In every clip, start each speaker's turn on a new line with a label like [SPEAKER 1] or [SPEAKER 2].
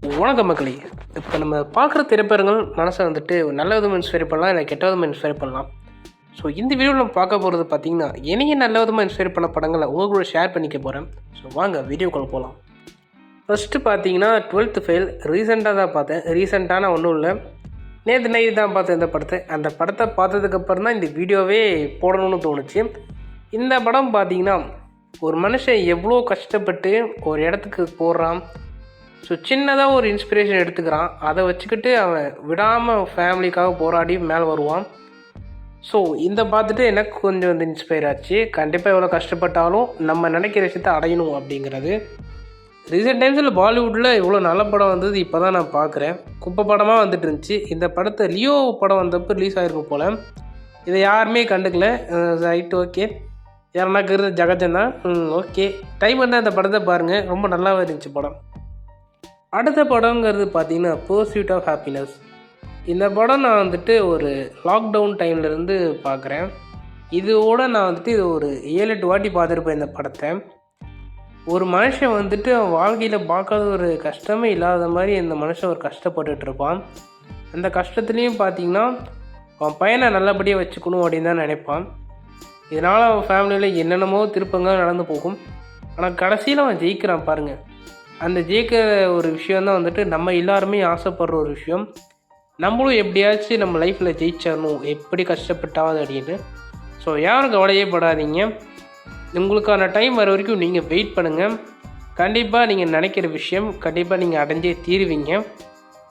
[SPEAKER 1] வணக்கம் மக்களே. இப்போ நம்ம பார்க்குற திரைப்படங்கள் மனசை வந்துட்டு நல்ல விதமாக இன்ஸ்பயர் பண்ணலாம், இல்லை கெட்ட விதமாக இன்ஸ்பயர் பண்ணலாம். ஸோ இந்த வீடியோவில் நம்ம பார்க்க போகிறது பார்த்தீங்கன்னா, என்னைய நல்ல விதமாக இன்ஸ்பயர் பண்ண படங்களை உங்கள் கூட ஷேர் பண்ணிக்க போகிறேன். ஸோ வாங்க வீடியோக்குள்ள போகலாம். ஃபஸ்ட்டு பார்த்தீங்கன்னா 12th ஃபெயில் ரீசெண்டாக தான் பார்த்தேன். ரீசெண்டான ஒன்றும் இல்லை, நேற்று நைட் தான் பார்த்தேன் இந்த படத்தை. அந்த படத்தை பார்த்ததுக்கப்புறம் தான் இந்த வீடியோவே போடணும்னு தோணுச்சு. இந்த படம் பார்த்தீங்கன்னா, ஒரு மனுஷன் எவ்வளோ கஷ்டப்பட்டு ஒரு இடத்துக்கு போடுறான். ஸோ சின்னதாக ஒரு இன்ஸ்பிரேஷன் எடுத்துக்கிறான், அதை வச்சுக்கிட்டு அவன் விடாமல் ஃபேமிலிக்காக போராடி மேலே வருவான். ஸோ இந்த பார்த்துட்டு எனக்கு கொஞ்சம் வந்து இன்ஸ்பயர் ஆச்சு. கண்டிப்பாக எவ்வளோ கஷ்டப்பட்டாலும் நம்ம நினைக்கிற விஷயத்தை அடையணும் அப்படிங்கிறது. ரீசெண்ட் டைம்ஸில் பாலிவுட்டில் இவ்வளோ நல்ல படம் வந்தது இப்போ தான் நான் பார்க்குறேன். குப்பை படமாக வந்துட்டு இருந்துச்சு. இந்த படத்தை லியோ படம் வந்தப்போ ரிலீஸ் ஆகிருக்கும் போல். இதை யாருமே கண்டுக்கல. ரைட், ஓகே, யாருனாக்கிறது ஜகஜன் தான். ஓகே, டைம் வந்து அந்த படத்தை பாருங்கள், ரொம்ப நல்லாவே இருந்துச்சு படம். அடுத்த படங்கிறது பார்த்தீங்கன்னா பர்சூட் ஆஃப் ஹாப்பினஸ். இந்த படம் நான் வந்துட்டு ஒரு லாக்டவுன் டைம்லேருந்து பார்க்குறேன். இதோட நான் வந்துட்டு இது ஒரு 7-8 வாட்டி பார்த்துருப்பேன் இந்த படத்தை. ஒரு மனுஷன் வந்துட்டு அவன் வாழ்க்கையில் பார்க்காத ஒரு கஷ்டமே இல்லாத மாதிரி இந்த மனுஷன் ஒரு கஷ்டப்பட்டுட்டு இருப்பான். அந்த கஷ்டத்துலேயும் பார்த்தீங்கன்னா அவன் பையனை நல்லபடியாக வச்சுக்கணும் அப்படின்னு தான் நினைப்பான். இதனால் அவன் ஃபேமிலியில் என்னென்னமோ திருப்பங்கள் நடந்து போகும். ஆனால் கடைசியில் அவன் ஜெயிக்கிறான் பாருங்கள். அந்த ஜெயிக்கிற ஒரு விஷயந்தான் வந்துட்டு நம்ம எல்லாருமே ஆசைப்படுற ஒரு விஷயம். நம்மளும் எப்படியாச்சும் நம்ம லைஃப்பில் ஜெயிச்சிடணும், எப்படி கஷ்டப்பட்டாவது அப்படின்னு. ஸோ யாரும் கவலையே படாதீங்க. உங்களுக்கான டைம் வர வரைக்கும் நீங்கள் வெயிட் பண்ணுங்கள். கண்டிப்பாக நீங்கள் நினைக்கிற விஷயம் கண்டிப்பாக நீங்கள் அடைஞ்சே தீருவீங்க.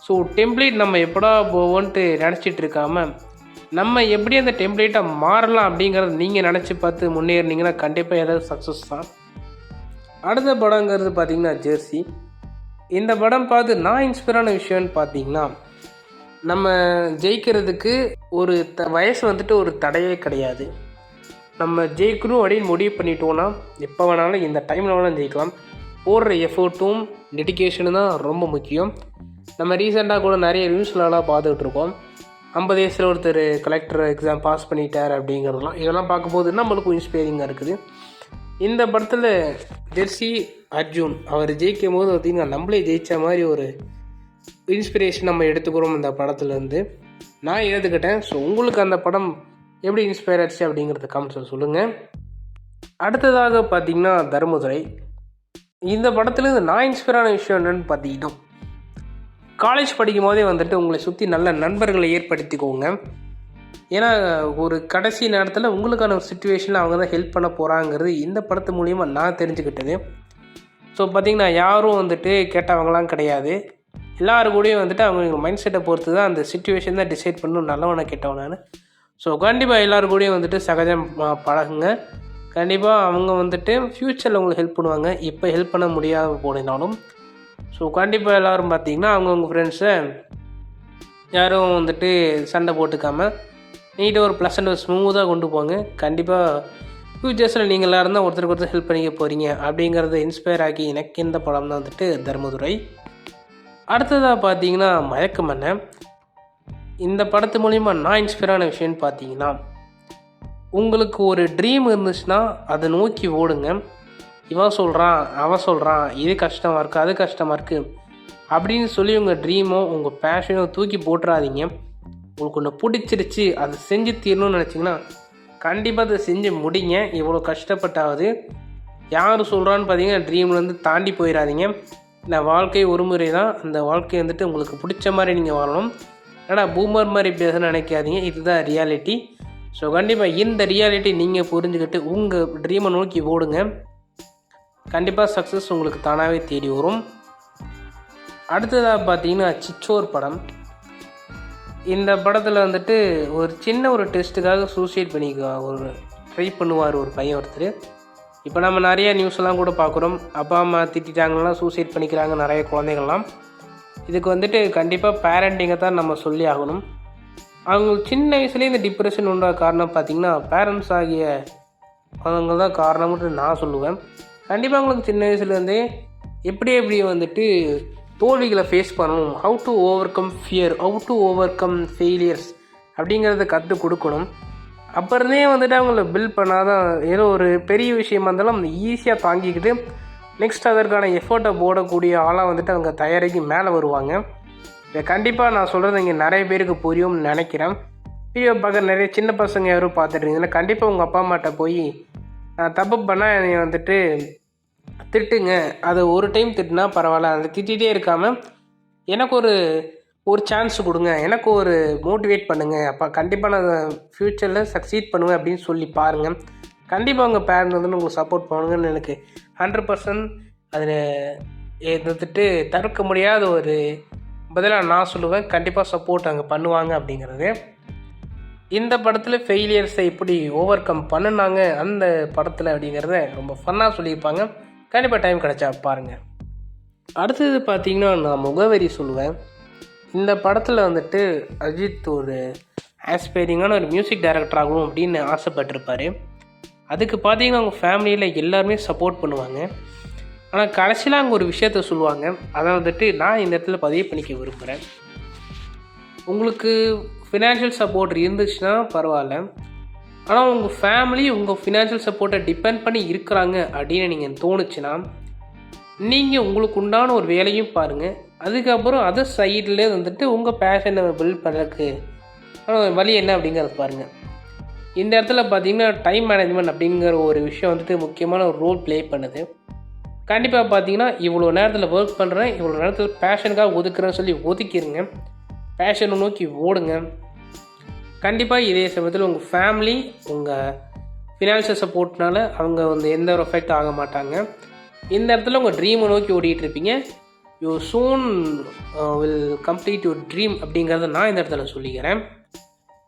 [SPEAKER 1] ஸோ டெம்ப்ளேட் நம்ம எப்படா போவோன்ட்டு நினச்சிட்டு இருக்காமல், நம்ம எப்படி அந்த டெம்ப்ளேட்டாக மாறலாம் அப்படிங்கிறத நீங்கள் நினச்சி பார்த்து முன்னேறினீங்கன்னா கண்டிப்பாக ஏதாவது சக்ஸஸ் தான். அடுத்த படங்கிறது பார்த்திங்கன்னா ஜெர்சி. இந்த படம் பார்த்து நான் இன்ஸ்பயரான விஷயம்னு பார்த்தீங்கன்னா, நம்ம ஜெயிக்கிறதுக்கு ஒரு வயசு வந்துட்டு ஒரு தடையே கிடையாது. நம்ம ஜெயிக்கணும் அப்படின்னு முடிவு பண்ணிட்டோன்னா எப்போ வேணாலும் இந்த டைமில் வேணாலும் ஜெயிக்கலாம். போடுற எஃபர்ட்டும் டெடிக்கேஷனும் தான் ரொம்ப முக்கியம். நம்ம ரீசெண்டாக கூட நிறைய நியூஸ்லலாம் பார்த்துட்ருக்கோம். 50 வயசில் ஒருத்தர் கலெக்டர் எக்ஸாம் பாஸ் பண்ணிட்டார் அப்படிங்கிறதுலாம். இதெல்லாம் பார்க்கும்போது நம்மளுக்கும் இன்ஸ்பைரிங்காக இருக்குது. இந்த படத்தில் ஜெர்சி அர்ஜுன் அவர் ஜெயிக்கும் போது பார்த்திங்கன்னா நம்மளே ஜெயித்த மாதிரி ஒரு இன்ஸ்பிரேஷன் நம்ம எடுத்துக்கிறோம் இந்த படத்துலேருந்து. நான் எடுத்துக்கிட்டேன். ஸோ உங்களுக்கு அந்த படம் எப்படி இன்ஸ்பயர் ஆச்சு அப்படிங்கிறத கமெண்ட்ஸில் சொல்லுங்கள். அடுத்ததாக பார்த்திங்கன்னா தர்மதுரை. இந்த படத்துலேருந்து நான் இன்ஸ்பயரான விஷயம் என்னென்னு பார்த்தீங்கன்னா, காலேஜ் படிக்கும் போதே வந்துட்டு உங்களை சுற்றி நல்ல நண்பர்களை ஏற்படுத்திக்கோங்க. ஏன்னா ஒரு கடைசி நேரத்தில் உங்களுக்கான ஒரு சுச்சுவேஷனில் அவங்க தான் ஹெல்ப் பண்ண போகிறாங்கிறது இந்த படத்து மூலிமா நான் தெரிஞ்சுக்கிட்டது. ஸோ பார்த்திங்கன்னா யாரும் வந்துட்டு கேட்டவங்களாம் கிடையாது. எல்லோரும் கூடயும் வந்துட்டு அவங்க மைண்ட் செட்டை பொறுத்து தான் அந்த சுச்சுவேஷன் தான் டிசைட் பண்ணணும் நல்லவனை கேட்டவனான்னு. ஸோ கண்டிப்பாக எல்லோரும் கூடயும் வந்துட்டு சகஜம் பழகுங்க. கண்டிப்பாக அவங்க வந்துட்டு ஃப்யூச்சரில் உங்களுக்கு ஹெல்ப் பண்ணுவாங்க, இப்போ ஹெல்ப் பண்ண முடியாத போனாலும். ஸோ கண்டிப்பாக எல்லோரும் பார்த்திங்கன்னா அவங்கவுங்க ஃப்ரெண்ட்ஸை யாரும் வந்துட்டு சண்டை போட்டுக்காமல் நீட்டாக ஒரு ப்ளசண்ட் ஸ்மூத்தாக கொண்டு போங்க. கண்டிப்பாக ஃப்யூச்சர்ஸில் நீங்கள் எல்லோரும் தான் ஒருத்தருக்கு ஒருத்தர் ஹெல்ப் பண்ணிக்க போகிறீங்க அப்படிங்கிறத இன்ஸ்பயர் ஆகி எனக்கு இந்த படம் தான் வந்துட்டு தர்மதுரை. அடுத்ததாக பார்த்தீங்கன்னா மயக்கமண்ணை. இந்த படத்து மூலிமா நான் இன்ஸ்பயரான விஷயம்னு பார்த்தீங்கன்னா, உங்களுக்கு ஒரு ட்ரீம் இருந்துச்சுன்னா அதை நோக்கி ஓடுங்க. இவன் சொல்கிறான் அவன் சொல்கிறான் இது கஷ்டமாக இருக்குது அது கஷ்டமாக இருக்குது அப்படின்னு சொல்லி உங்கள் ட்ரீமோ உங்கள் பேஷனோ தூக்கி போட்டுறாதீங்க. உங்களுக்கு ஒன்று பிடிச்சிருச்சு அதை செஞ்சு தீரணும்னு நினச்சிங்கன்னா கண்டிப்பாக அதை செஞ்சு முடிங்க. இவ்வளோ கஷ்டப்பட்டாவது யார் சொல்கிறான்னு பார்த்தீங்கன்னா ட்ரீம்லேருந்து தாண்டி போயிடாதீங்க. இந்த வாழ்க்கை ஒரு முறை தான், அந்த வாழ்க்கை வந்துட்டு உங்களுக்கு பிடிச்ச மாதிரி நீங்கள் வாழணும். ஏன்னா பூமர் மாதிரி பேசணும்னு நினைக்காதீங்க, இதுதான் ரியாலிட்டி. ஸோ கண்டிப்பாக இந்த ரியாலிட்டி நீங்கள் புரிஞ்சுக்கிட்டு உங்கள் ட்ரீமை நோக்கி ஓடுங்க. கண்டிப்பாக சக்ஸஸ் உங்களுக்கு தானாகவே தேடி வரும். அடுத்ததாக பார்த்தீங்கன்னா சிச்சோர் படம். இந்த படத்தில் வந்துட்டு ஒரு சின்ன ஒரு டெஸ்ட்டுக்காக சூசைட் ஒரு ட்ரை பண்ணுவார் ஒரு பையன் ஒருத்தர். இப்போ நம்ம நிறைய நியூஸ்லாம் கூட பார்க்குறோம், அப்பா அம்மா திட்டாங்கலாம் சூசைட் பண்ணிக்கிறாங்க நிறைய குழந்தைகள்லாம். இதுக்கு வந்துட்டு கண்டிப்பாக பேரண்டிங்கை தான் நம்ம சொல்லி ஆகணும். அவங்களுக்கு சின்ன வயசுலேயே இந்த டிப்ரெஷன் உண்டாக காரணம் பார்த்திங்கன்னா பேரண்ட்ஸ் ஆகிய அவங்க தான் காரணம்னு நான் சொல்லுவேன். கண்டிப்பாக அவங்களுக்கு சின்ன வயசுலேருந்தே எப்படி வந்துட்டு தோல்விகளை ஃபேஸ் பண்ணணும், how to over come fear, how to over come failures அப்படிங்கிறத கற்றுக் கொடுக்கணும். அப்புறமே வந்துட்டு அவங்கள பில்ட் பண்ணாதான் ஏதோ ஒரு பெரிய விஷயமா இருந்தாலும் ஈஸியாக தாங்கிக்கிட்டு நெக்ஸ்ட் அதற்கான எஃபோர்ட்டை போடக்கூடிய ஆளாக வந்துட்டு அவங்க தயாரிக்கு மேலே வருவாங்க. இதை கண்டிப்பாக நான் சொல்கிறது இங்கே நிறைய பேருக்கு புரியும்னு நினைக்கிறேன். வீடியோ பார்க்க நிறைய சின்ன பசங்க யாரும் பார்த்துட்ருக்கீங்கன்னா கண்டிப்பாக உங்கள் அப்பா அம்மாட்ட போய் நான் தப்பு பண்ணால் என்னை வந்துட்டு திட்டுங்க, அதை ஒரு டைம் திட்டுனா பரவாயில்ல, அதை திட்டிகிட்டே இருக்காமல் எனக்கு ஒரு சான்ஸ் கொடுங்க, எனக்கு ஒரு மோட்டிவேட் பண்ணுங்கள், அப்போ கண்டிப்பாக நான் ஃப்யூச்சரில் சக்சீட் பண்ணுவேன் அப்படின்னு சொல்லி பாருங்கள். கண்டிப்பாக உங்கள் பேரண்ட் வந்து உங்களுக்கு சப்போர்ட் பண்ணுங்கன்னு எனக்கு 100% அதில் வந்துட்டு தவிர்க்க முடியாத ஒரு பதிலாக நான் சொல்லுவேன். கண்டிப்பாக சப்போர்ட் அங்கே பண்ணுவாங்க அப்படிங்கிறது. இந்த படத்தில் ஃபெயிலியர்ஸை எப்படி ஓவர் கம் பண்ணினாங்க அந்த படத்தில் அப்படிங்கிறத ரொம்ப ஃபன்னாக சொல்லியிருப்பாங்க. கண்டிப்பாக டைம் கிடச்சா பாருங்கள். அடுத்தது பார்த்திங்கன்னா நான் முகவரி சொல்லுவேன். இந்த படத்தில் வந்துட்டு அஜித் ஒரு ஆஸ்பைரிங்கான ஒரு மியூசிக் டைரக்டர் ஆகணும் அப்படின்னு ஆசைப்பட்டிருப்பார். அதுக்கு பார்த்தீங்கன்னா அவங்க ஃபேமிலியில் எல்லாருமே சப்போர்ட் பண்ணுவாங்க. ஆனால் கடைசியில் அங்கே ஒரு விஷயத்த சொல்லுவாங்க. அதை வந்துட்டு நான் இந்த இடத்துல பதிவு பண்ணிக்க விரும்புகிறேன். உங்களுக்கு ஃபினான்ஷியல் சப்போர்ட் இருந்துச்சுன்னா பரவாயில்ல, ஆனால் உங்கள் ஃபேமிலி உங்கள் ஃபினான்ஷியல் சப்போர்ட்டை டிபெண்ட் பண்ணி இருக்கிறாங்க அப்படின்னு நீங்கள் தோணுச்சுன்னா நீங்கள் உங்களுக்கு உண்டான ஒரு வேலையும் பாருங்கள். அதுக்கப்புறம் அதர் சைட்லேயே வந்துட்டு உங்கள் பேஷனை பில்ட் பண்ணுறதுக்கு வழி என்ன அப்படிங்கிறத பாருங்கள். இந்த இடத்துல பார்த்திங்கன்னா டைம் மேனேஜ்மெண்ட் அப்படிங்கிற ஒரு விஷயம் வந்துட்டு முக்கியமான ஒரு ரோல் ப்ளே பண்ணுது. கண்டிப்பாக பார்த்தீங்கன்னா இவ்வளோ நேரத்தில் ஒர்க் பண்ணுறேன், இவ்வளோ நேரத்தில் பேஷனுக்காக ஒதுக்குறேன்னு சொல்லி ஒதுக்கிடுங்க, பேஷனை நோக்கி ஓடுங்க. கண்டிப்பாக இதே சமயத்தில் உங்கள் ஃபேமிலி உங்கள் ஃபினான்ஷியல் சப்போர்ட்னால அவங்க வந்து எந்த ஒரு எஃபெக்ட் ஆக மாட்டாங்க. இந்த இடத்துல உங்கள் ட்ரீமை நோக்கி ஓடிட்டு இருப்பீங்க. You soon will complete your dream அப்படிங்கிறத நான் இந்த இடத்துல சொல்லிக்கிறேன்.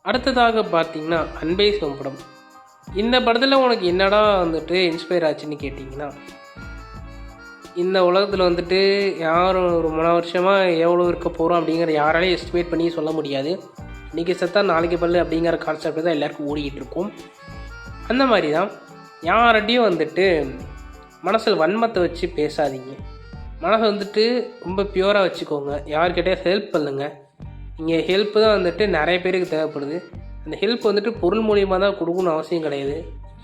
[SPEAKER 1] அடுத்ததாக பார்த்தீங்கன்னா அன்பே சிவம் படம். இந்த படத்தில் உனக்கு என்னடா வந்துட்டு இன்ஸ்பயர் ஆச்சுன்னு கேட்டிங்கன்னா, இந்த உலகத்தில் வந்துட்டு யாரும் ரொம்ப வருஷமாக எவ்வளோ இருக்க போகிறோம் அப்படிங்கிற யாராலையும் எஸ்டிமேட் பண்ணி சொல்ல முடியாது. இன்றைக்கி செத்தா நாளைக்கு பல்லு அப்படிங்கிற கான்செப்ட் தான் எல்லாருக்கும் ஓடிக்கிட்டு இருக்கும். அந்த மாதிரி தான் யார்கிட்டையும் வந்துட்டு மனசில் வன்மத்தை வச்சு பேசாதீங்க. மனசை வந்துட்டு ரொம்ப பியூராக வச்சுக்கோங்க. யார்கிட்டே ஹெல்ப் பண்ணுங்கள். இங்கே ஹெல்ப்பு தான் வந்துட்டு நிறைய பேருக்கு தேவைப்படுது. அந்த ஹெல்ப் வந்துட்டு பொருள் மூலியமாக தான் கொடுக்கணும்னு அவசியம் கிடையாது.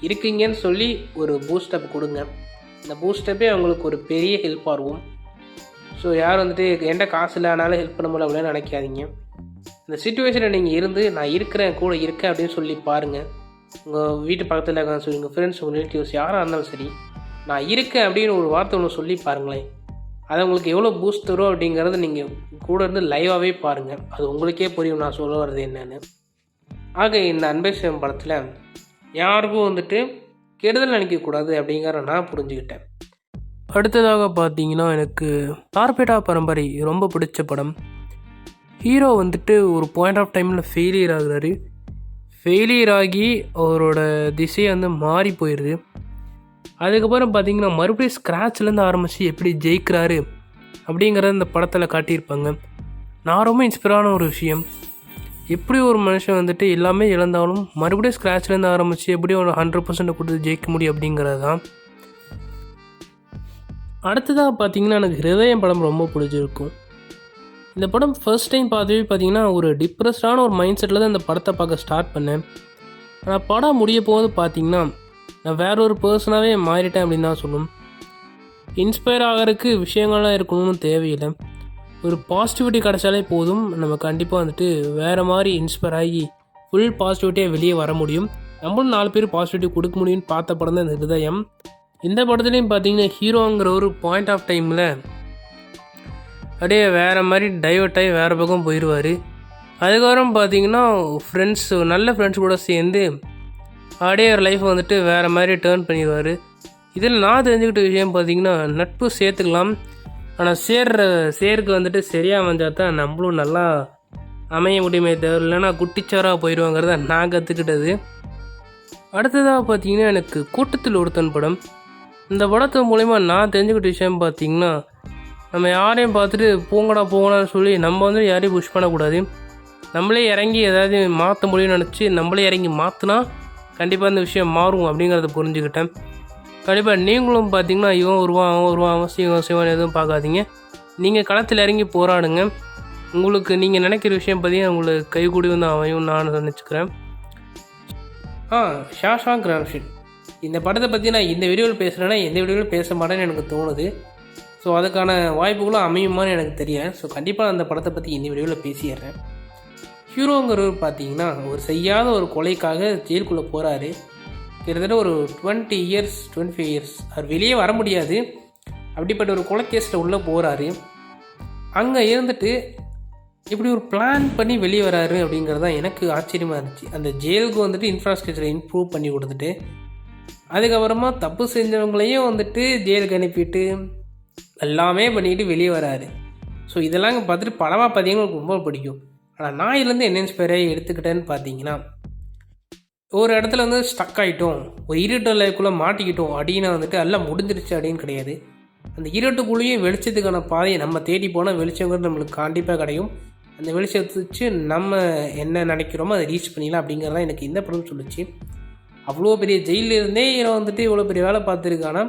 [SPEAKER 1] இருக்கீங்கன்னு சொல்லி ஒரு பூஸ்டப் கொடுங்க. இந்த பூஸ்டப்பே அவங்களுக்கு ஒரு பெரிய ஹெல்ப்பாக இருக்கும். ஸோ யார் வந்துட்டு என்கிட்ட காசு இல்லைனாலும் ஹெல்ப் பண்ண முடியல அப்படின்னு நினைக்காதீங்க. இந்த சுச்சுவேஷனில் நீங்கள் இருந்து நான் இருக்கிறேன் கூட இருக்கேன் அப்படின்னு சொல்லி பாருங்கள். உங்கள் வீட்டு பக்கத்தில் இருக்கான்னு சொல்லி உங்கள் ஃப்ரெண்ட்ஸ் உங்கள் ரிலேட்டிவ்ஸ் யாராக இருந்தாலும் சரி, நான் இருக்கேன் அப்படின்னு ஒரு வார்த்தை ஒன்று சொல்லி பாருங்களேன். அது உங்களுக்கு எவ்வளோ பூஸ்ட் தரும் அப்படிங்கிறத நீங்கள் கூட இருந்து லைவாகவே பாருங்கள். அது உங்களுக்கே புரியும் நான் சொல்ல வர்றது என்னென்னு. ஆக இந்த அன்பே சிவம் படத்தில் யாருக்கும் வந்துட்டு கெடுதல் நினைக்கக்கூடாது அப்படிங்கிற நான் புரிஞ்சுக்கிட்டேன். அடுத்ததாக பார்த்தீங்கன்னா எனக்கு கார்பேட்டா பரம்பரை ரொம்ப பிடிச்ச படம். ஹீரோ வந்துட்டு ஒரு பாயிண்ட் ஆஃப் டைமில் ஃபெயிலியர் ஆகுறாரு. ஃபெயிலியர் ஆகி அவரோட திசையை வந்து மாறி போயிடுது. அதுக்கப்புறம் பார்த்திங்கன்னா மறுபடியும் ஸ்க்ராட்ச்லேருந்து ஆரம்பித்து எப்படி ஜெயிக்கிறாரு அப்படிங்கிறத இந்த படத்தில் காட்டியிருப்பாங்க. நான் ரொம்ப இன்ஸ்பயரான ஒரு விஷயம். எப்படி ஒரு மனுஷன் வந்துட்டு எல்லாமே இழந்தாலும் மறுபடியும் ஸ்க்ராட்ச்லேருந்து ஆரம்பித்து எப்படி ஒரு 100% கொடுத்து ஜெயிக்க முடியும் அப்படிங்கிறது தான். அடுத்ததாக பார்த்திங்கன்னா எனக்கு ஹிருதயம் படம் ரொம்ப பிடிச்சிருக்கும். இந்த படம் ஃபர்ஸ்ட் டைம் பார்த்தவே பார்த்திங்கன்னா ஒரு டிப்ரெஸ்டான ஒரு மைண்ட் செட்டில் தான் இந்த படத்தை பார்க்க ஸ்டார்ட் பண்ணேன். ஆனால் படம் முடிய போது பார்த்திங்கன்னா நான் வேற ஒரு பர்சனாகவே மாறிட்டேன் அப்படின்னு தான் சொல்லணும். இன்ஸ்பயர் ஆகிறதுக்கு விஷயங்கள்லாம் இருக்கணும்னு தேவையில்லை. ஒரு பாசிட்டிவிட்டி கிடச்சாலே போதும். நம்ம கண்டிப்பாக வந்துட்டு வேறு மாதிரி இன்ஸ்பயர் ஆகி ஃபுல் பாசிட்டிவிட்டியாக வெளியே வர முடியும். நம்மளும் 4 பேர் பாசிட்டிவிட்டி கொடுக்க முடியும்னு பார்த்த படம் தான் இந்த ஹிருதயம். இந்த படத்துலேயும் பார்த்தீங்கன்னா ஹீரோங்கிற ஒரு பாயிண்ட் ஆஃப் டைமில் அப்படியே வேறு மாதிரி டைவர்ட் ஆகி வேறு பக்கம் போயிடுவார். அதுக்கப்புறம் பார்த்தீங்கன்னா நல்ல ஃப்ரெண்ட்ஸ் கூட சேர்ந்து அப்படியே ஒரு லைஃப்பை வந்துட்டு வேறு மாதிரி டேர்ன் பண்ணிடுவார். இதில் நான் தெரிஞ்சுக்கிட்ட விஷயம் பார்த்திங்கன்னா நட்பு சேர்த்துக்கலாம், ஆனால் சேருக்கு வந்துட்டு சரியாக வந்தால் தான் நம்மளும் நல்லா அமைய முடியுமே தவிர இல்லைன்னா குட்டிச்சாராக போயிடுவாங்கிறத நான் கற்றுக்கிட்டது. அடுத்ததாக பார்த்திங்கன்னா எனக்கு கூட்டத்தில் ஒருத்தன் படம். இந்த படத்து மூலிமா நான் தெரிஞ்சுக்கிட்ட விஷயம் பார்த்திங்கன்னா நம்ம யாரையும் பார்த்துட்டு போங்கடான்னு சொல்லி நம்ம வந்து யாரையும் புஷ் பண்ணக்கூடாது. நம்மளே இறங்கி ஏதாவது மாற்ற முடியும்னு நினச்சி நம்மளே இறங்கி மாற்றினா கண்டிப்பாக இந்த விஷயம் மாறும் அப்படிங்கிறத புரிஞ்சுக்கிட்டேன். கண்டிப்பாக நீங்களும் பார்த்தீங்கன்னா இவன் வருவான் சிவன் எதுவும் பார்க்காதீங்க. நீங்கள் களத்தில் இறங்கி போராடுங்க. உங்களுக்கு நீங்கள் நினைக்கிற விஷயம் பார்த்தீங்கன்னா உங்களுக்கு கைகூடி வந்து அமையும் நான் நினச்சிக்கிறேன். ஷாஷாங்க் ராம்ஷிட் இந்த படத்தை பற்றி நான் இந்த வீடியோவில் பேசுகிறேன்னா எந்த வீடியோவில் பேச மாட்டேன்னு எனக்கு தோணுது. ஸோ அதுக்கான வாய்ப்புகளும் அமையுமான்னு எனக்கு தெரியாது. ஸோ கண்டிப்பாக அந்த படத்தை பற்றி இந்த வீடியோவில் பேசிடுறேன். ஹீரோங்கிறவர் பார்த்தீங்கன்னா ஒரு செய்யாத ஒரு கொலைக்காக ஜெயிலுக்குள்ளே போகிறாரு. கிட்டத்தட்ட ஒரு 20 இயர்ஸ் 25 இயர்ஸ் அவர் வெளியே வர முடியாது. அப்படிப்பட்ட ஒரு கொலை கேஸில் உள்ளே போகிறாரு. அங்கே இருந்துட்டு இப்படி ஒரு பிளான் பண்ணி வெளியே வராரு அப்படிங்கிறது தான் எனக்கு ஆச்சரியமாக இருந்துச்சு. அந்த ஜெயிலுக்கு வந்துட்டு இன்ஃப்ராஸ்ட்ரக்சரை இம்ப்ரூவ் பண்ணி கொடுத்துட்டு அதுக்கப்புறமா தப்பு செஞ்சவங்களையும் வந்துட்டு ஜெயிலுக்கு அனுப்பிட்டு எல்லாமே பண்ணிட்டு வெளியே வராரு. ஸோ இதெல்லாம் பார்த்துட்டு படமாக பார்த்தீங்கன்னா எனக்கு ரொம்ப பிடிக்கும். ஆனால் நான் இதுலேருந்து என்ன இன்ஸ்பயர் ஆகி எடுத்துக்கிட்டேன்னு பார்த்தீங்கன்னா, ஒரு இடத்துல வந்து ஸ்டக் ஆகிட்டோம், ஒரு இருட்டு லைஃப்குள்ளே மாட்டிக்கிட்டோம் அப்படின்னா வந்துட்டு எல்லாம் முடிஞ்சிருச்சு அப்படின்னு கிடையாது. அந்த இருட்டுக்குள்ளேயும் வெளிச்சத்துக்கான பாதையை நம்ம தேடி போனால் வெளிச்சங்கிறது நம்மளுக்கு கண்டிப்பாக கிடைக்கும். அந்த வெளிச்சத்தை வச்சு நம்ம என்ன நினைக்கிறோமோ அதை ரீச் பண்ணிடலாம் அப்படிங்கிறதான் எனக்கு இந்த படம் சொல்லிச்சு. அவ்வளோ பெரிய ஜெயிலில் இருந்தே இவன் வந்துட்டு இவ்வளோ பெரிய வேலை பார்த்துருக்கானா,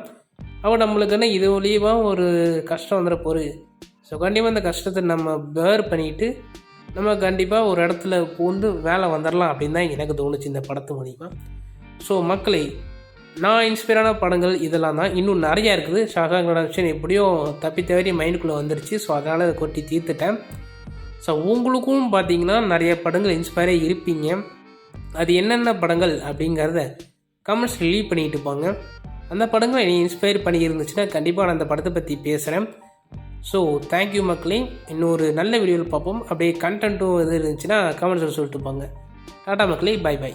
[SPEAKER 1] அவன் நம்மளுக்குன்னா இது மூலியமாக ஒரு கஷ்டம் வந்துட போகுது. ஸோ கண்டிப்பாக அந்த கஷ்டத்தை நம்ம பேர் பண்ணிவிட்டு நம்ம கண்டிப்பாக ஒரு இடத்துல பூந்து வேலை வந்துடலாம் அப்படின்னு தான் எனக்கு தோணுச்சு இந்த படத்து மூலிமா. ஸோ மக்களே, நான் இன்ஸ்பயரான படங்கள் இதெல்லாம் தான். இன்னும் நிறையா இருக்குது. ஷாஷாங்க் ரிடெம்ப்ஷன் எப்படியோ தப்பி தவறி மைண்டுக்குள்ளே வந்துருச்சு. ஸோ அதனால் அதை கொட்டி தீர்த்துட்டேன். ஸோ உங்களுக்கும் பார்த்தீங்கன்னா நிறைய படங்கள் இன்ஸ்பயராக இருப்பீங்க. அது என்னென்ன படங்கள் அப்படிங்கிறத கமெண்ட்ஸ் லீவ் பண்ணிட்டு போங்க. அந்த படங்கள் என்னை இன்ஸ்பயர் பண்ணி இருந்துச்சுன்னா கண்டிப்பாக நான் அந்த படத்தை பற்றி பேசுகிறேன். ஸோ தேங்க்யூ மக்களே. இன்னொரு நல்ல வீடியோவில் பார்ப்போம். அப்படியே கண்டென்ட்டும் இது இருந்துச்சுன்னா கமெண்ட்ஸில் சொல்லிட்டு போங்க. டாடா மக்களே, பை பை.